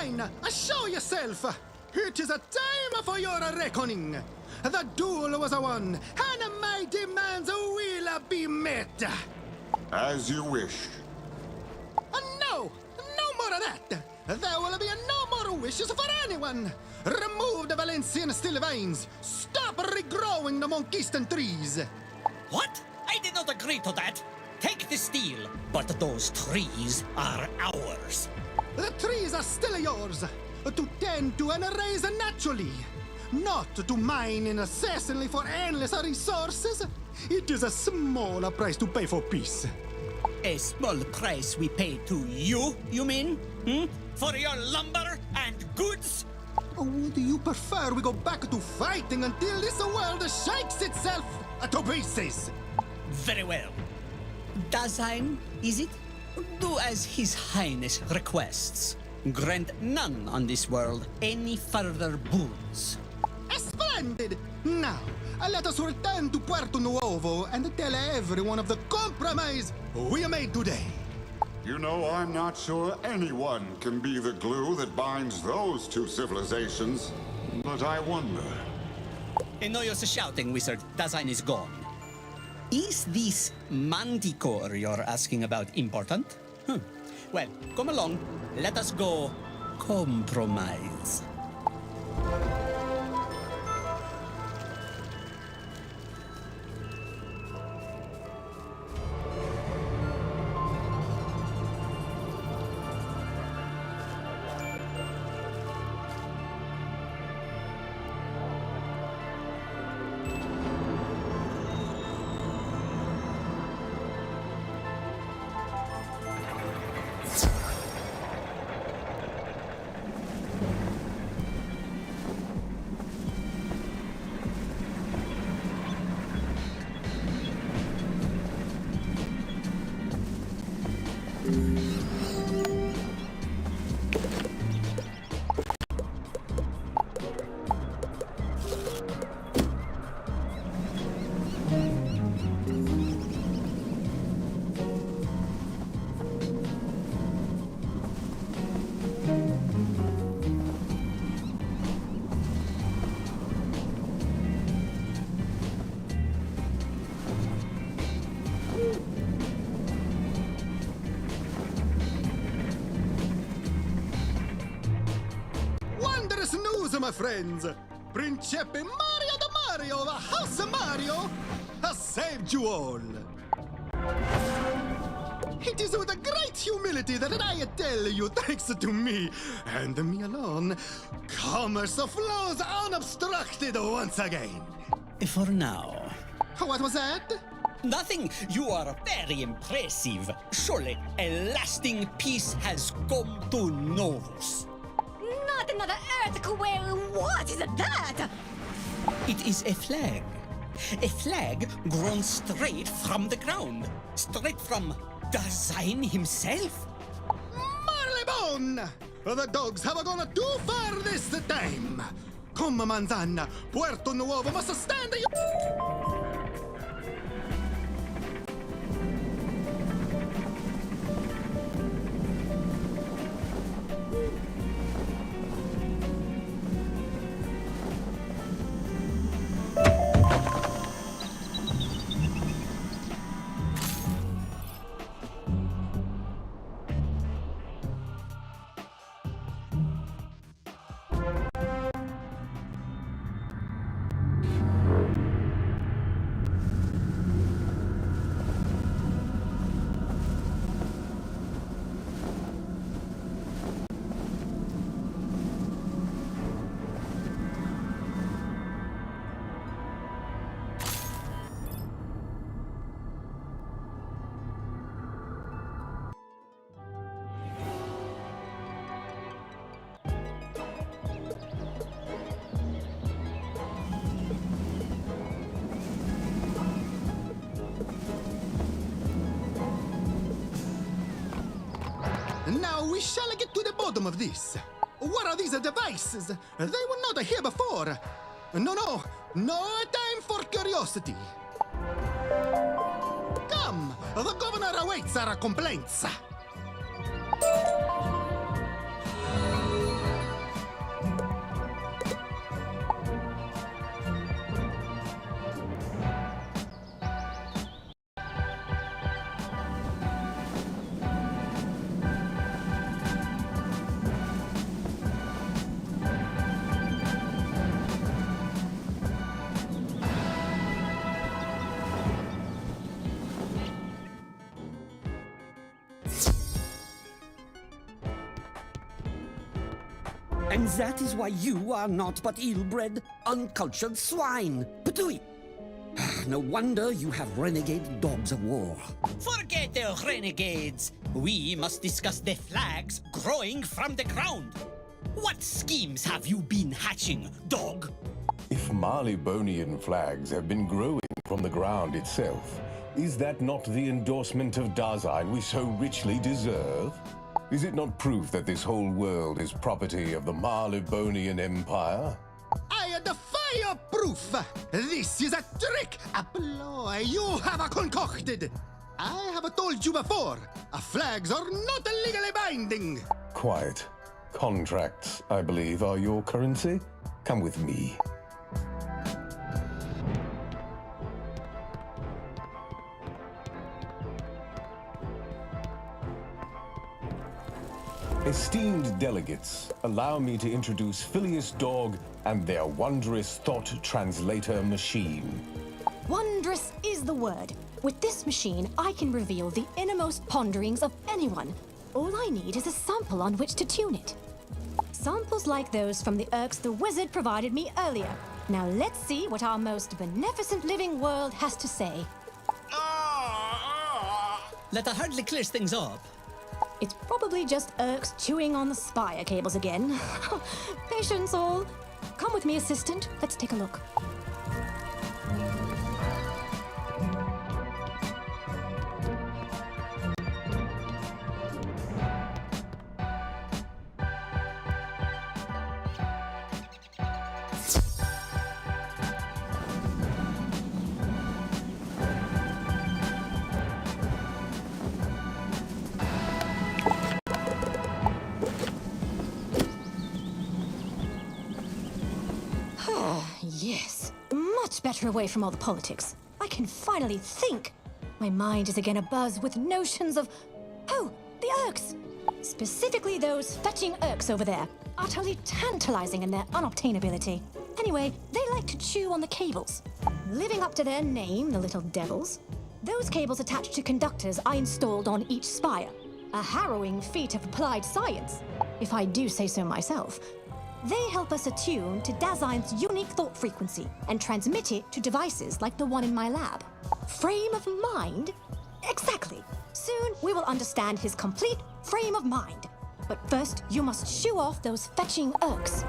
Dazine, show yourself! It is a time for your reckoning! The duel was won, and my demands will be met! As you wish. No! No more of that! There will be no more wishes for anyone! Remove the Valencian still vines! Stop regrowing the Monkeyston trees! What? I did not agree to that. Take the steel, but those trees are ours. The trees are still yours, to tend to and raise naturally, not to mine incessantly for endless resources. It is a small price to pay for peace. A small price we pay to you mean? For your lumber and goods? Would you prefer we go back to fighting until this world shakes itself to pieces? Very well. Dazine, is it? Do as His Highness requests. Grant none on this world any further boons. Splendid! Now, let us return to Puerto Nuevo and tell everyone of the compromise we made today. You know, I'm not sure anyone can be the glue that binds those two civilizations. But I wonder. No use shouting, wizard. Dazine is gone. Is this manticore you're asking about important? Well, come along. Let us go compromise. Wondrous news, my friends! Principe Mario the Mario, the House of Mario, has saved you all! It is with a great humility that I tell you, thanks to me, and me alone, commerce flows unobstructed once again. For now. What was that? Nothing. You are very impressive. Surely a lasting peace has come to Novus. Not another earthquake! What is that? It is a flag. A flag grown straight from the ground. Straight from Dazine himself. Marlebone! The dogs have gone too far this time. Come, Manzana, Puerto Nuevo must stand Now we shall get to the bottom of this. What are these devices? They were not here before. No time for curiosity. Come, the governor awaits our complaints. And that is why you are not but ill-bred, uncultured swine. Patooey! No wonder you have renegade dogs of war. Forget the renegades. We must discuss the flags growing from the ground. What schemes have you been hatching, dog? If Marleybonian flags have been growing from the ground itself, is that not the endorsement of Dasein we so richly deserve? Is it not proof that this whole world is property of the Marleybonian Empire? I defy your proof! This is a trick, a ploy you have concocted! I have told you before, flags are not legally binding! Quiet. Contracts, I believe, are your currency. Come with me. Esteemed delegates, allow me to introduce Phileas Dog and their wondrous thought translator machine. Wondrous is the word. With this machine, I can reveal the innermost ponderings of anyone. All I need is a sample on which to tune it. Samples like those from the Urks the wizard provided me earlier. Now let's see what our most beneficent living world has to say. That hardly clears things up. It's probably just Urks chewing on the spire cables again. Patience all. Come with me, assistant. Let's take a look. Yes, much better away from all the politics. I can finally think. My mind is again abuzz with notions of... Oh, the Urks! Specifically those fetching Urks over there. Utterly tantalizing in their unobtainability. Anyway, they like to chew on the cables. Living up to their name, the little devils. Those cables attached to conductors I installed on each spire. A harrowing feat of applied science, if I do say so myself. They help us attune to Dasein's unique thought frequency and transmit it to devices like the one in my lab. Frame of mind? Exactly. Soon we will understand his complete frame of mind. But first, you must shoo off those fetching Urks.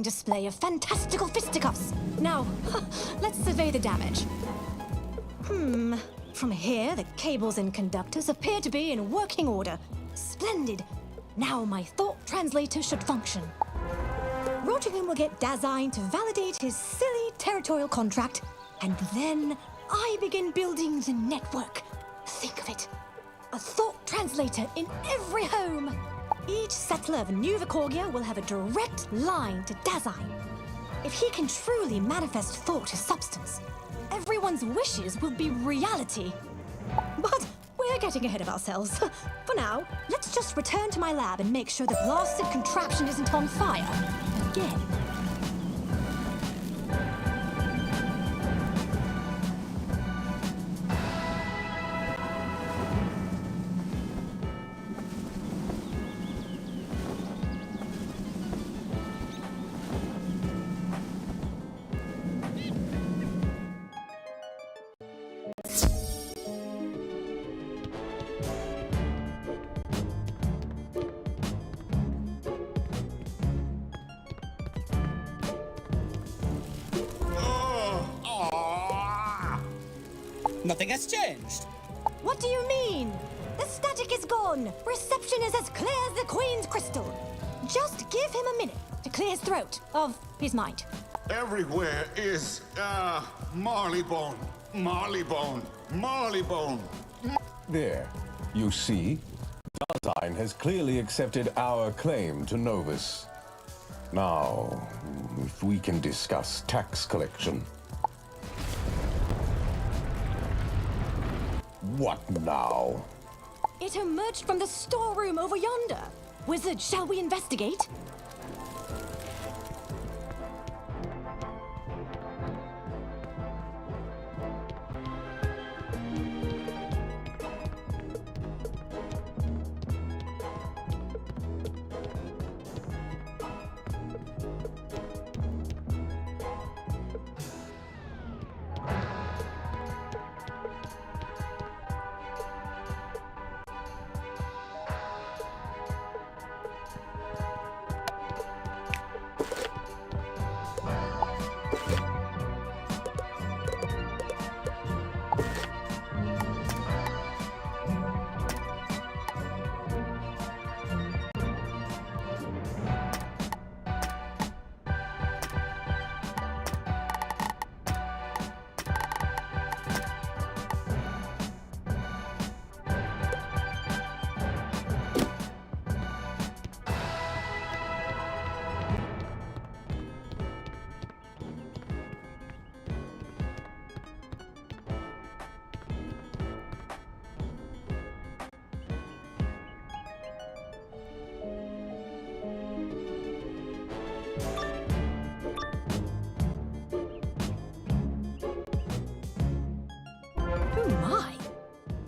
display of fantastical fisticuffs. Now, let's survey the damage. From here, the cables and conductors appear to be in working order. Splendid. Now my thought translator should function. Rotterdam will get Dasein to validate his silly territorial contract, and then I begin building the network. Think of it. A thought translator in every home. Each settler of New Vicorgia will have a direct line to Dasein. If he can truly manifest thought to substance, everyone's wishes will be reality. But we're getting ahead of ourselves. For now, let's just return to my lab and make sure the blasted contraption isn't on fire again. Nothing has changed. What do you mean? The static is gone. Reception is as clear as the Queen's crystal. Just give him a minute to clear his throat of his mind. Everywhere is, Marleybone. Marleybone. Marleybone. There. You see? Dasein has clearly accepted our claim to Novus. Now, if we can discuss tax collection. What now? It emerged from the storeroom over yonder. Wizard, shall we investigate?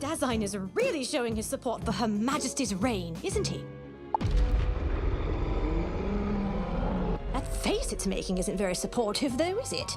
Dasein is really showing his support for Her Majesty's reign, isn't he? That face it's making isn't very supportive, though, is it?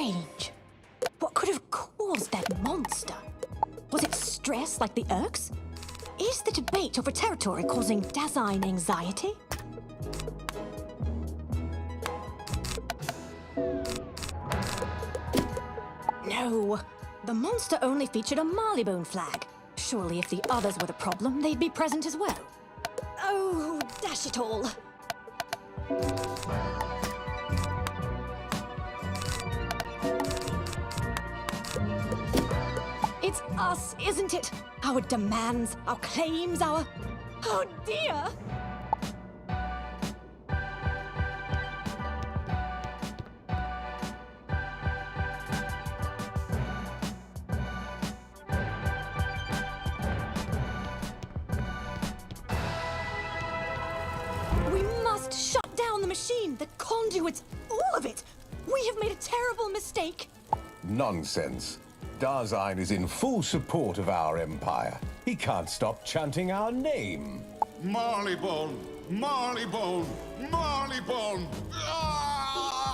strange. What could have caused that monster? Was it stress like the Urks? Is the debate over territory causing Dasein anxiety? No, the monster only featured a Marleybone flag. Surely if the others were the problem, they'd be present as well. Oh, dash it all. It's us, isn't it? Our demands, our claims, our... Oh dear! We must shut down the machine, the conduits, all of it! We have made a terrible mistake! Nonsense. Dasein is in full support of our empire. He can't stop chanting our name. Marleybone! Marleybone! Marleybone! Ah!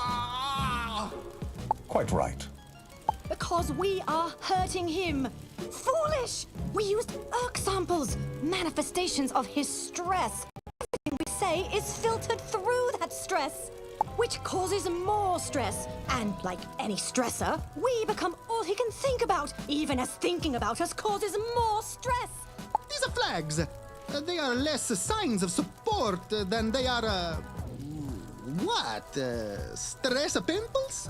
Quite right. Because we are hurting him. Foolish! We used Urk samples, manifestations of his stress. Everything we say is filtered through that stress, which causes more stress. And like any stressor, we become all he can think about, even as thinking about us causes more stress. These are flags. They are less signs of support than they are, stress pimples?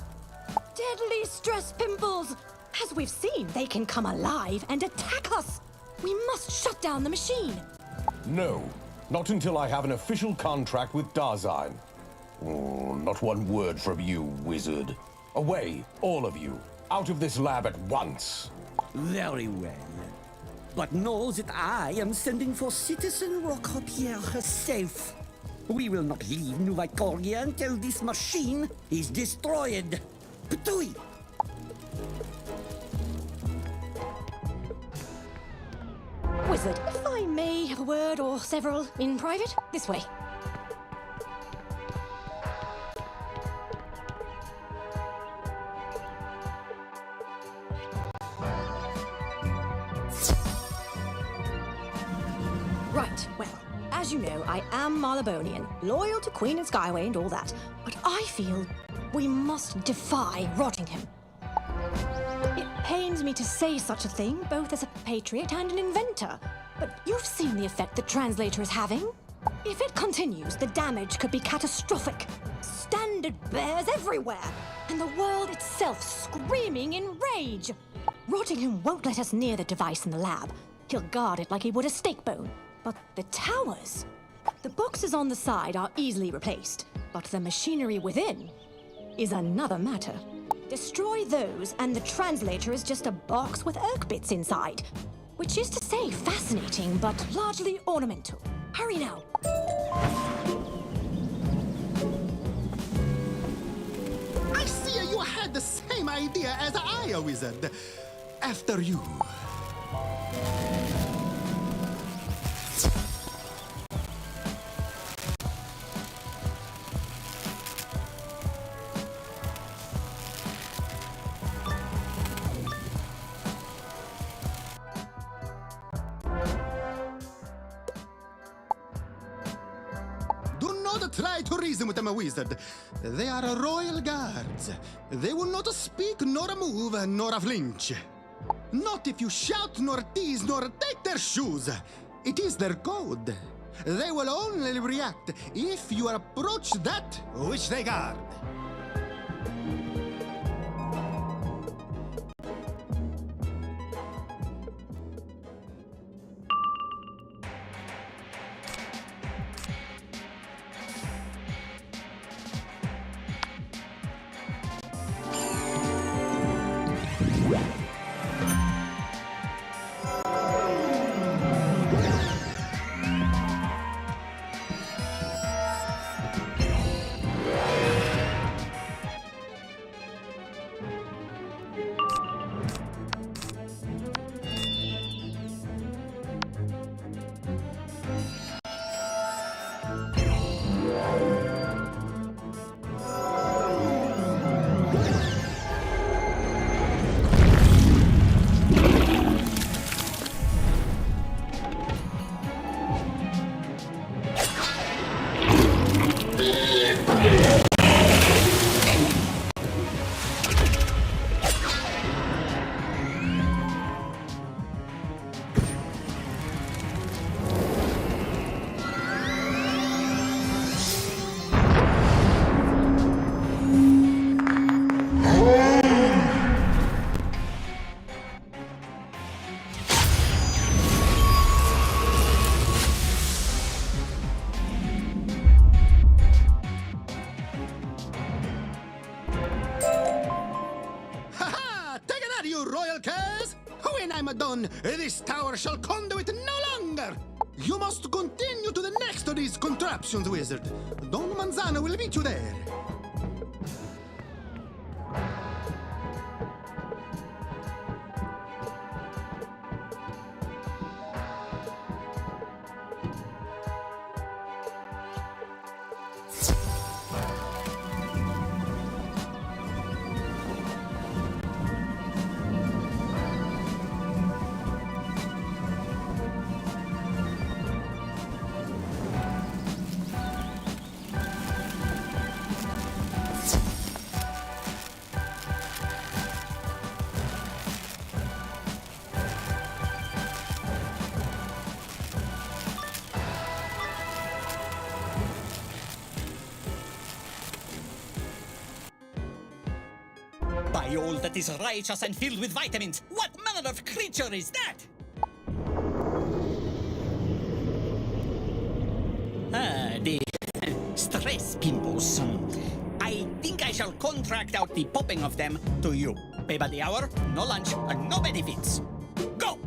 Deadly stress pimples! As we've seen, they can come alive and attack us. We must shut down the machine. No, not until I have an official contract with Dasein. Oh, not one word from you, wizard. Away, all of you. Out of this lab at once. Very well. But know that I am sending for Citizen Rocopier herself. We will not leave New Vicoria until this machine is destroyed. Ptui! Wizard, if I may have a word or several in private, this way. Right, well, as you know, I am Marleybonian, loyal to Queen and Skyway and all that, but I feel we must defy Rottingham. It pains me to say such a thing, both as a patriot and an inventor, but you've seen the effect the translator is having. If it continues, the damage could be catastrophic. Standard bears everywhere, and the world itself screaming in rage. Rottingham won't let us near the device in the lab. He'll guard it like he would a steak bone. But the towers? The boxes on the side are easily replaced, but the machinery within is another matter. Destroy those, and the translator is just a box with Urk bits inside. Which is to say fascinating, but largely ornamental. Hurry now. I see you had the same idea as I, wizard. After you. Try to reason with them, a wizard. They are royal guards. They will not speak, nor move, nor flinch. Not if you shout, nor tease, nor take their shoes. It is their code. They will only react if you approach that which they guard. I'm done, this tower shall conduit no longer! You must continue to the next of these contraptions, wizard. Don Manzano will meet you there. By all that is righteous and filled with vitamins, what manner of creature is that? The stress pimples. I think I shall contract out the popping of them to you. Pay by the hour, no lunch, and no benefits. Go!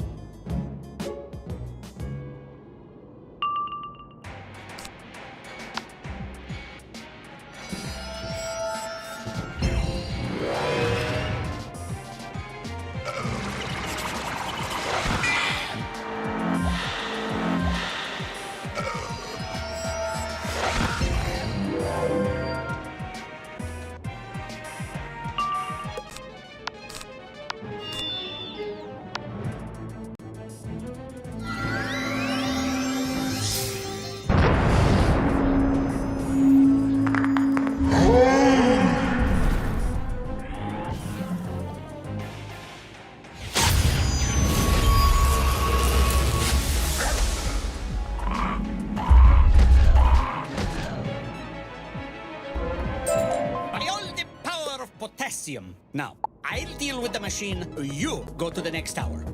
Potassium. Now, I'll deal with the machine. You go to the next tower.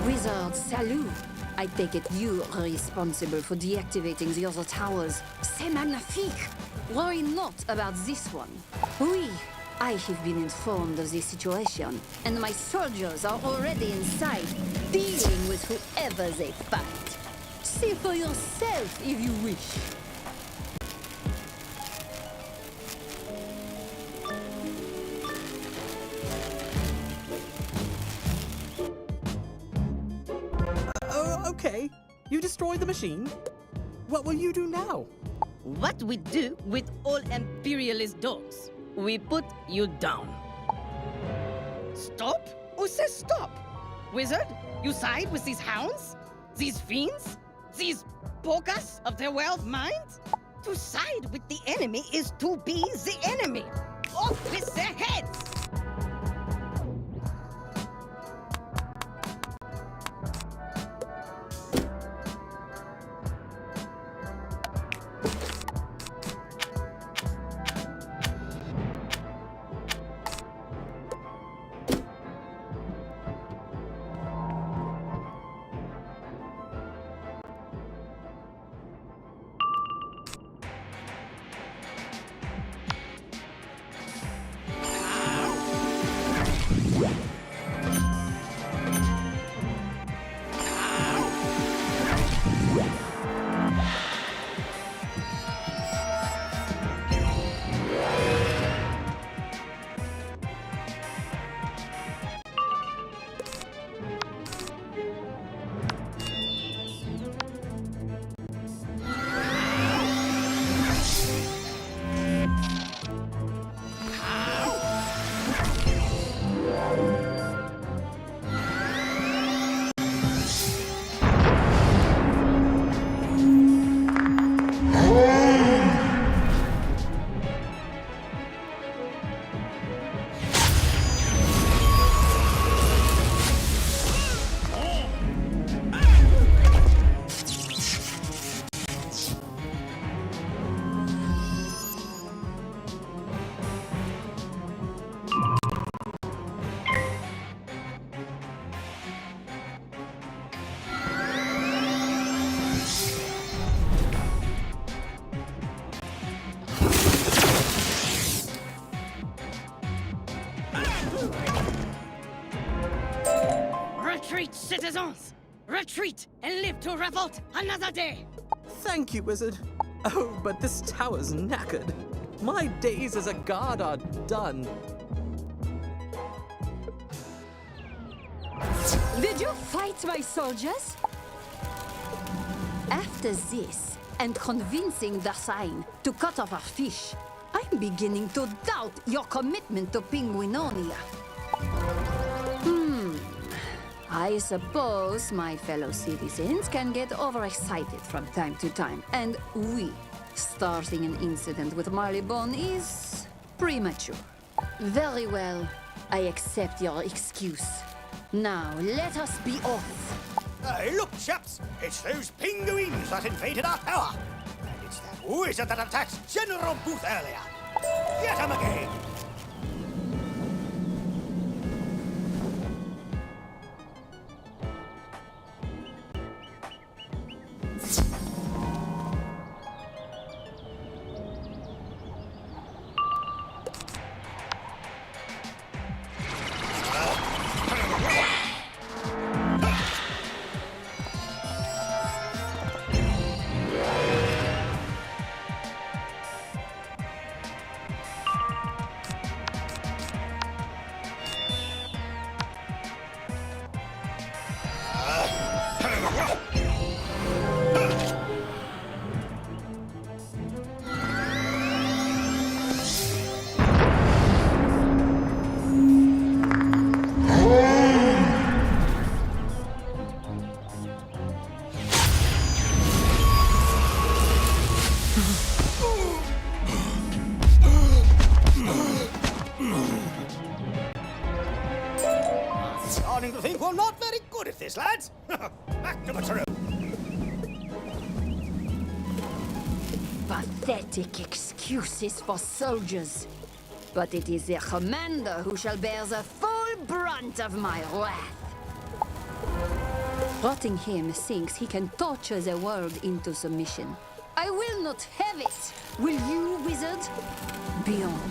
Wizard, salut! I take it you are responsible for deactivating the other towers. C'est magnifique! Worry not about this one. Oui, I have been informed of the situation, and my soldiers are already inside, dealing with whoever they fight. See for yourself if you wish. Okay, you destroyed the machine. What will you do now? What we do with all imperialist dogs? We put you down. Stop? Who says stop? Wizard, you side with these hounds? These fiends? These bogus of their well of mind? To side with the enemy is to be the enemy. Off with their heads! Complaisance! Retreat and live to revolt another day! Thank you, Wizard. Oh, but this tower's knackered. My days as a guard are done. Did you fight my soldiers? After this, and convincing Dasein to cut off our fish, I'm beginning to doubt your commitment to Penguinonia. I suppose my fellow citizens can get overexcited from time to time, and starting an incident with Marleybone is premature. Very well, I accept your excuse. Now, let us be off. Look, chaps, it's those penguins that invaded our tower. And it's that wizard that attacked General Booth earlier. Get him again. Starting to think we're not very good at this, lads. Back to the room. Pathetic excuses for soldiers. But it is their commander who shall bear the full brunt of my wrath. Rottingham thinks he can torture the world into submission. I will not have it. Will you, wizard? Beyond.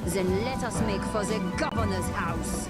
Then let us make for the governor's house.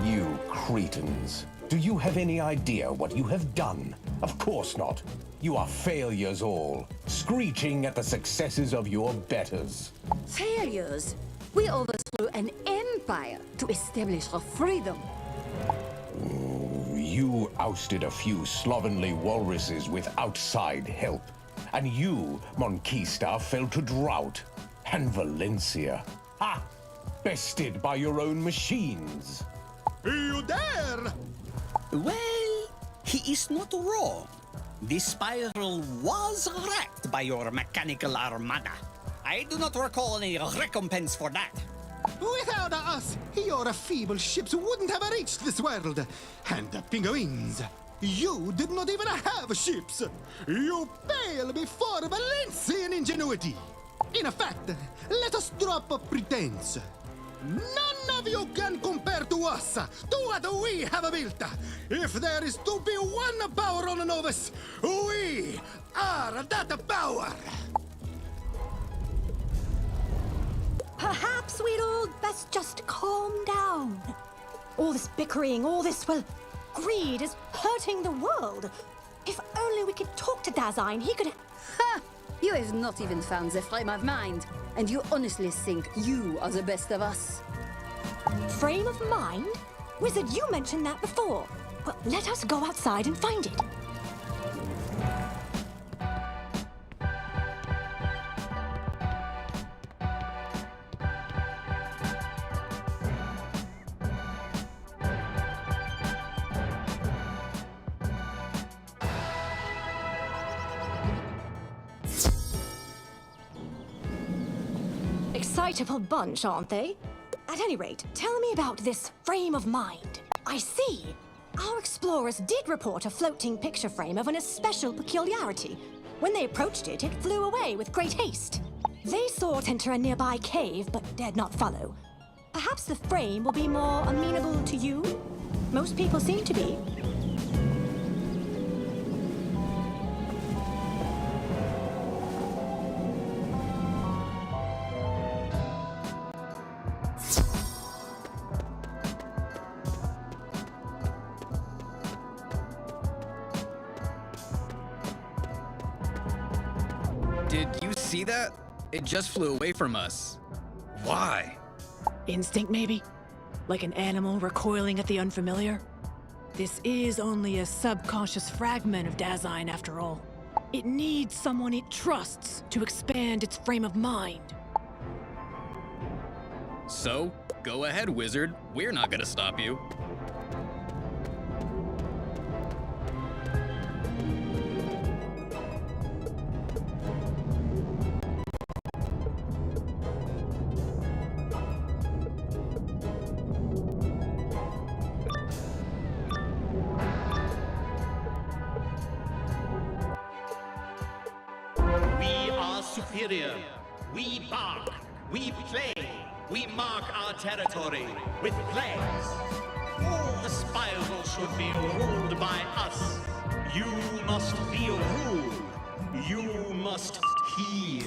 You cretins. Do you have any idea what you have done? Of course not. You are failures all, screeching at the successes of your betters. Failures? We overthrew an empire to establish our freedom. You ousted a few slovenly walruses with outside help. And you, Monquista, fell to drought. And Valencia, ha! Bested by your own machines. You dare! Well, he is not wrong. The spiral was wrecked by your mechanical armada. I do not recall any recompense for that. Without us, your feeble ships wouldn't have reached this world. And the penguins, you did not even have ships. You pale before Valencian ingenuity. In fact, let us drop a pretense. None of you can compare to us, to what we have built. If there is to be one power on Novus, we are that power. Perhaps we'd all best just calm down. All this bickering, all this, well, greed is hurting the world. If only we could talk to Dasein, he could... Ha! You have not even found the frame of mind, and you honestly think you are the best of us. Frame of mind? Wizard, you mentioned that before. Well, let us go outside and find it. Excitable bunch, aren't they? At any rate, tell me about this frame of mind. I see. Our explorers did report a floating picture frame of an especial peculiarity. When they approached it, it flew away with great haste. They saw it enter a nearby cave, but dared not follow. Perhaps the frame will be more amenable to you? Most people seem to be. Did you see that? It just flew away from us. Why? Instinct, maybe? Like an animal recoiling at the unfamiliar? This is only a subconscious fragment of Dasein, after all. It needs someone it trusts to expand its frame of mind. So, go ahead, Wizard. We're not gonna stop you. We are superior. We bark. We play. We mark our territory with flags. All the Spirals should be ruled by us. You must feel ruled. You must heal.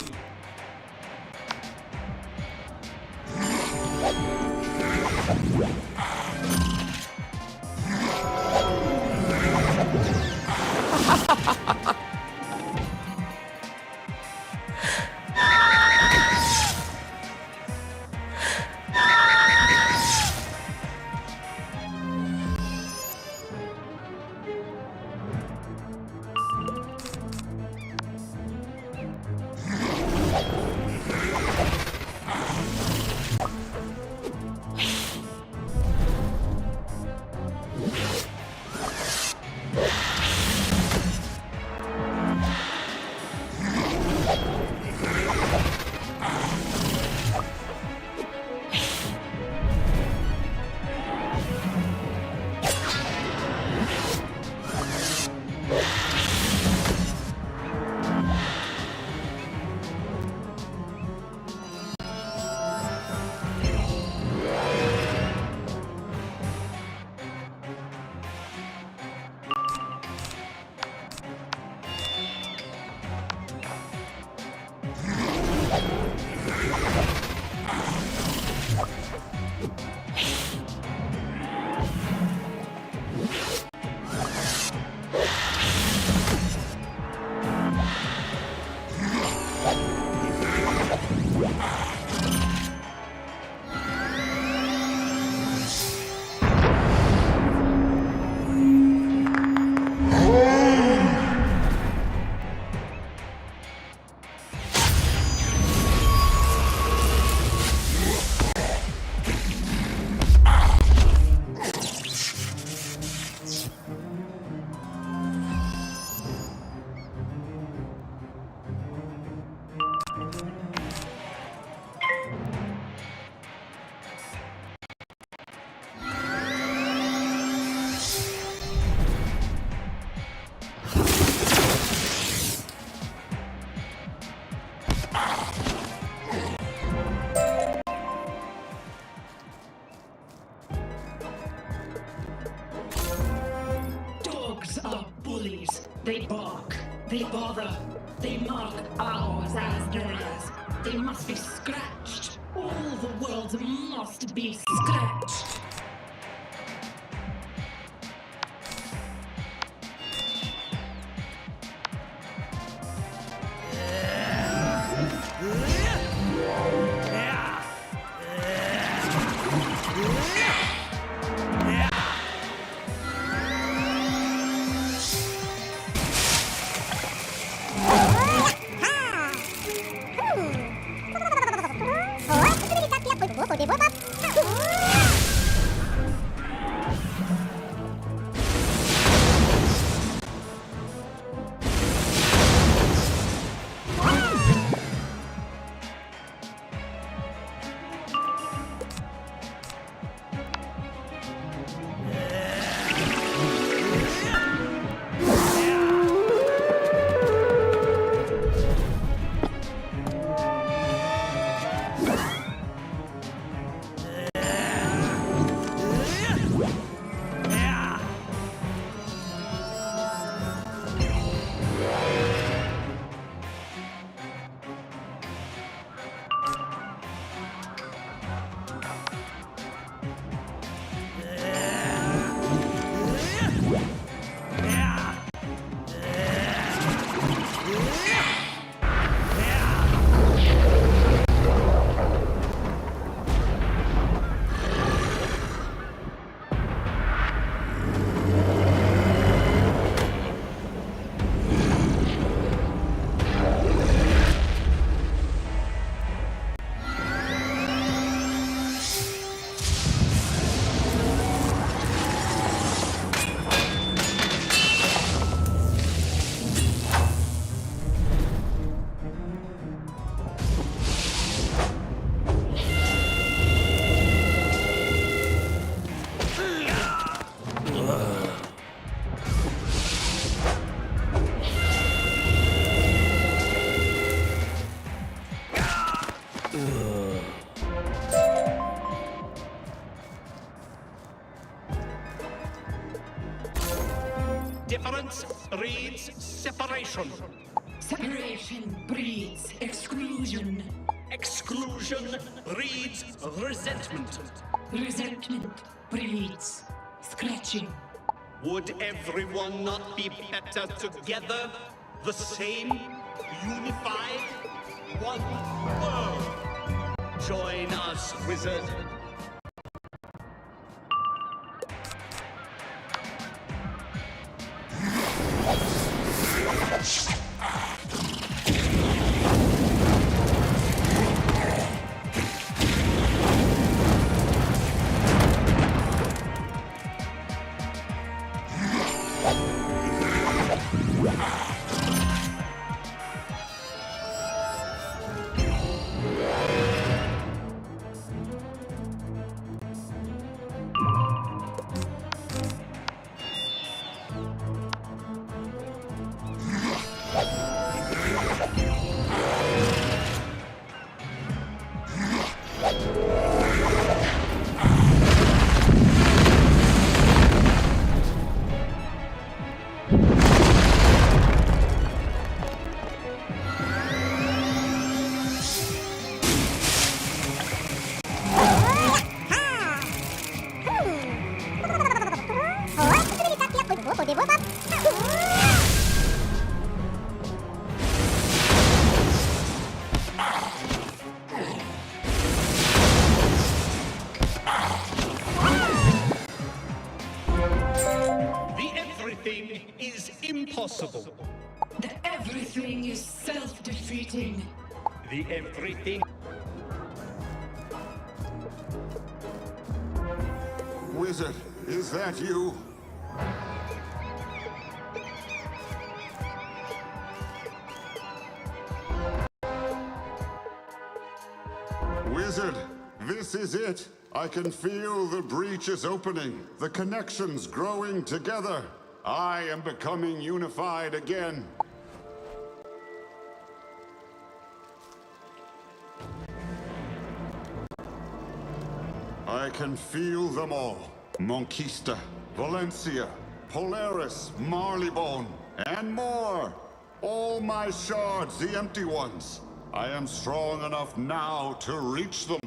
They bark, they bother, they mark ours as theirs. They must be scratched. All the worlds must be scratched. Difference breeds separation. Separation breeds exclusion. Exclusion breeds resentment. Resentment breeds scratching. Would everyone not be better together? The same, unified, one world. Join us, Wizard. Impossible. The everything is self-defeating. The everything. Wizard, is that you? Wizard, this is it. I can feel the breach is opening, the connections growing together. I am becoming unified again. I can feel them all. Monquista, Valencia, Polaris, Marleybone, and more. All my shards, the empty ones. I am strong enough now to reach them.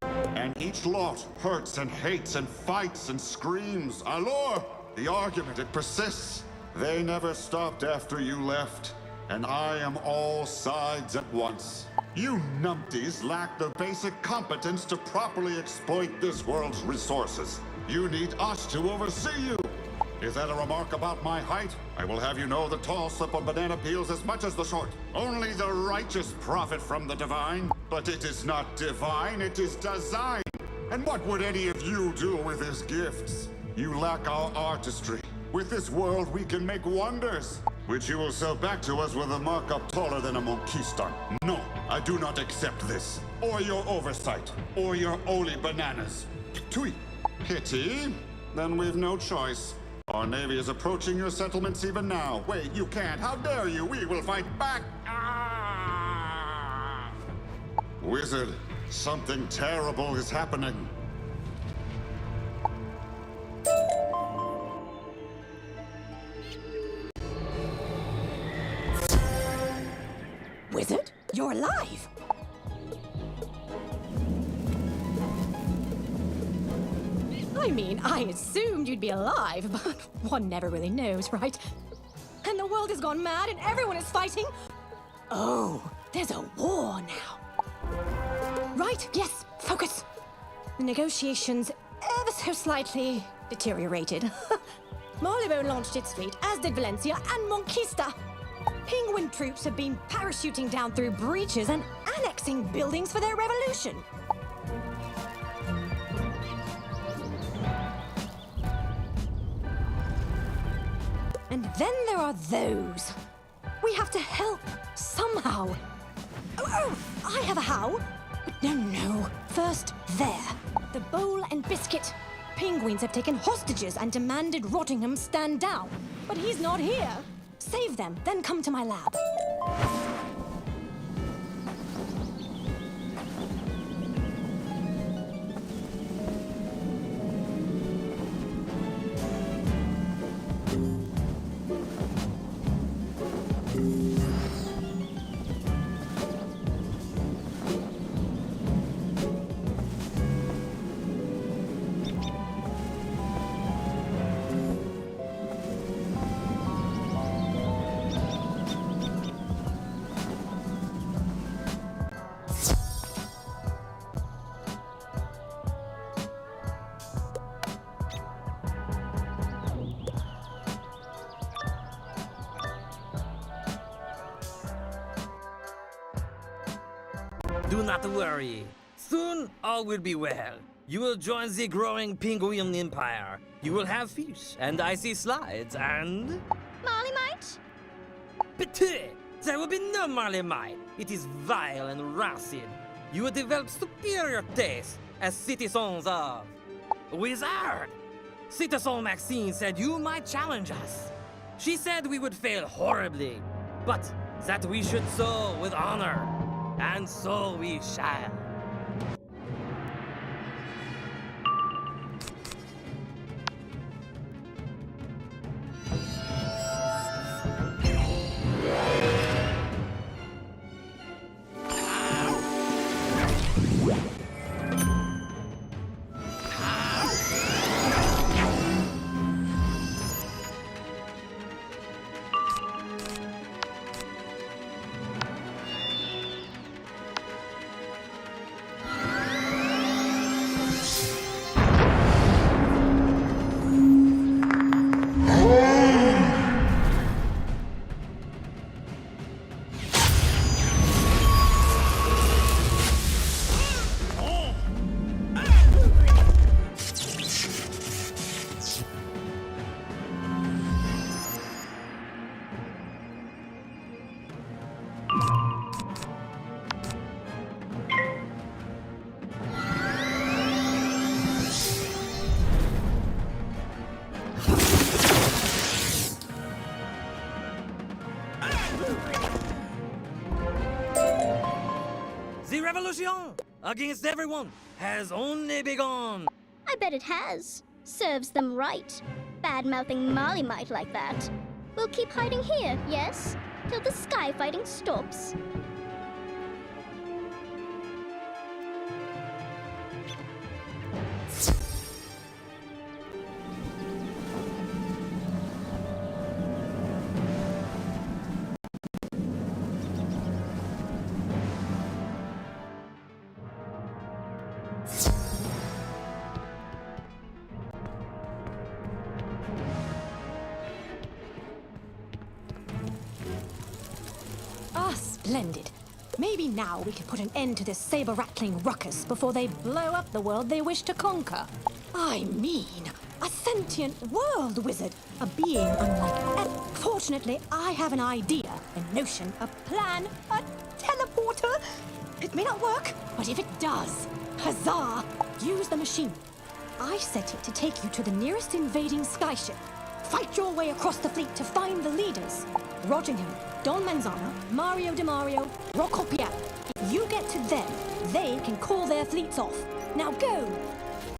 And each lot hurts and hates and fights and screams. Allure! The argument, it persists. They never stopped after you left. And I am all sides at once. You numpties lack the basic competence to properly exploit this world's resources. You need us to oversee you. Is that a remark about my height? I will have you know the tall slip on banana peels as much as the short. Only the righteous profit from the divine. But it is not divine, it is design. And what would any of you do with his gifts? You lack our artistry. With this world, we can make wonders, which you will sell back to us with a markup taller than a Monquista. No, I do not accept this, or your oversight, or your Oli bananas. Tui. Pity? Then we've no choice. Our navy is approaching your settlements even now. Wait, you can't. How dare you? We will fight back. Ah! Wizard, something terrible is happening. Wizard, you're alive! I mean, I assumed you'd be alive, but one never really knows, right? And the world has gone mad and everyone is fighting? Oh, there's a war now. Right, yes, focus. The negotiations ever so slightly deteriorated. Marleybone launched its fleet, as did Valencia and Monquista. Penguin troops have been parachuting down through breaches and annexing buildings for their revolution. And then there are those. We have to help, somehow. Oh, I have a how. But no. First, there. The Bowl and Biscuit. Penguins have taken hostages and demanded Rottingham stand down. But he's not here. Save them, then come to my lab. Do not worry. Soon all will be well. You will join the growing penguin empire. You will have fish and icy slides and... Marley-mite? Pity! There will be no Marley-mite. It is vile and rancid. You will develop superior taste as citizens of... Wizard! Citizen Maxine said you might challenge us. She said we would fail horribly, but that we should sow with honor. And so we shall. The revolution against everyone has only begun. I bet it has. Serves them right. Bad-mouthing Marley-mite like that. We'll keep hiding here, yes? Till the sky fighting stops. Ah, splendid. Maybe now we can put an end to this saber-rattling ruckus before they blow up the world they wish to conquer. I mean, a sentient world wizard, a being unlike... Fortunately, I have an idea, a notion, a plan, a teleporter. It may not work, but if it does, huzzah! Use the machine. I set it to take you to the nearest invading skyship. Fight your way across the fleet to find the leaders. Rottingham, Don Manzano, Mario Di Mario, Rocco Pierre. If you get to them, they can call their fleets off. Now go!